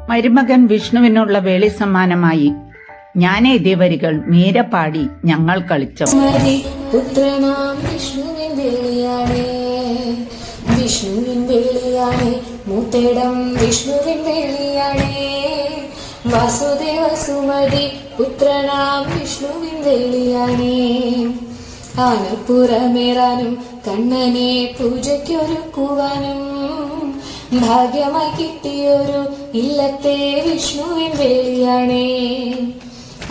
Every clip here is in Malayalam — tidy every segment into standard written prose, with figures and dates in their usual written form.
മരുമകൻ വിഷ്ണുവിനുള്ള വേളി സമ്മാനമായി ഞാനെഴുതിയ വരികൾ മീര പാടി ഞങ്ങൾ കളിച്ചു. പുത്രനാം വിഷ്ണുവിൻ വേളിയാണേ, വിഷ്ണുവിൻ വേളിയാണേ, മൂത്തേടം വിഷ്ണുവിൻ വേളിയാണേ. വാസുദേവ സുമതി പുത്രനാം വിഷ്ണുവിൻ വേളിയാണേ. ആനപ്പുറമേറാനും കണ്ണനെ പൂജയ്ക്കൊരുക്കുവാനും ഭാഗ്യമായി കിട്ടിയൊരു ഇല്ലത്തെ വിഷ്ണുവിൻ വേളിയാണേ.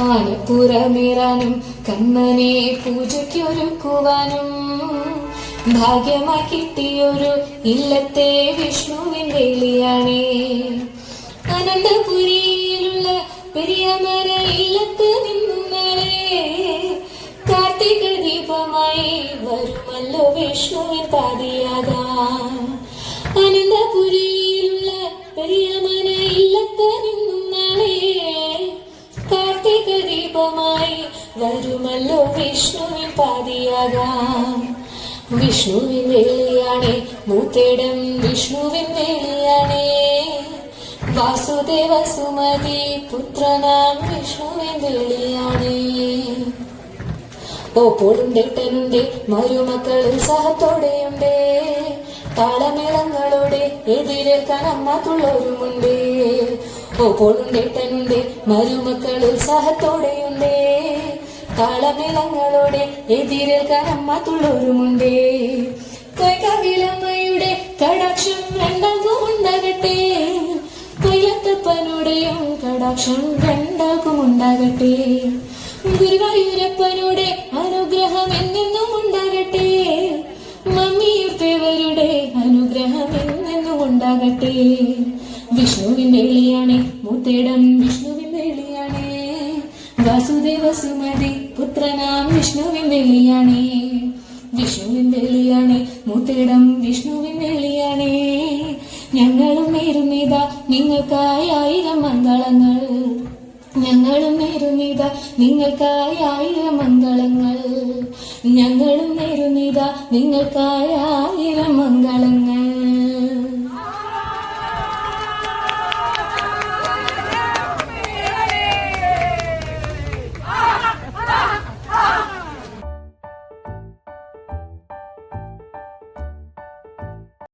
ആനപ്പുറമേറാനും കണ്ണനെ പൂജയ്ക്കൊരുക്കുവാനും ഭാഗ്യമായി കിട്ടിയൊരു ഇല്ലത്തെ വിഷ്ണുവിൻ വേളിയാണേ. അനന്തപുരിയിലുള്ള പെരിയമല ഇല്ലത്ത് നിന്നും നാളെ കാർത്തിക ദീപമായി വരുമല്ലോ വിഷ്ണുവിൻ പാതിയാകാൻ. അനന്തപുരിയിലുള്ള പെരിയമല ഇല്ലത്ത് നിന്നും നാളെ കാർത്തിക ദീപമായി വരുമല്ലോ വിഷ്ണുവിൻ പാതിയാകാൻ. വിഷ്ണുവിൻ വേളിയാണേ, മൂത്തേടം വിഷ്ണുവിൻ വേളിയാണേ. വാസുദേവ സുമതി പുത്രനാം വിഷ്ണുവിൻ വേളിയാണേ. ഓപ്പോളുണ്ടേട്ടനുണ്ട്, മരുമക്കൾ ഉത്സാഹത്തോടെയുണ്ട്, താളമേളങ്ങളോടെ എതിരേൽക്കാൻ അമ്മത്തുള്ളവരുമുണ്ട്. ഓപ്പോളുണ്ടേട്ടനുണ്ട്, മരുമക്കൾ ഉത്സാഹത്തോടെയുണ്ട്, താളമേളങ്ങളോടെ എതിരേൽക്കാൻ അമ്മത്തുള്ളവരുമുണ്ട്. കൈകവിലമ്മയുടെ കടാക്ഷം രണ്ടാൾക്കും ഉണ്ടാകട്ടെ, കൊയിലത്തപ്പനുടെയും കടാക്ഷം രണ്ടാൾക്കും ഉണ്ടാകട്ടെ. ഗുരുവായൂരപ്പനുടെ അനുഗ്രഹം എന്നെന്നും ഉണ്ടാകട്ടെ, മമ്മിയൂർത്തേവരുടെ അനുഗ്രഹം എന്നെന്നും ഉണ്ടാകട്ടെ. വിഷ്ണുവിൻ വേളിയാണേ, മൂത്തേടം വിഷ്ണുവിൻ വേളിയാണേ. വാസുദേവ സുമതി പുത്രനാം വിഷ്ണുവിൻ വേളിയാണേ. വിഷ്ണുവിൻ വേളിയാണേ, മൂത്തേടം വിഷ്ണുവിൻ വേളിയാണേ. ഞങ്ങളും നേരുന്നിതാ നിങ്ങൾക്കായി 1000 മംഗളങ്ങൾ, ഞങ്ങളും നേരുന്നിതാ നിങ്ങൾക്കായി 1000 മംഗളങ്ങൾ, ഞങ്ങളും നേരുന്നിതാ നിങ്ങൾക്കായി 1000 മംഗളങ്ങൾ.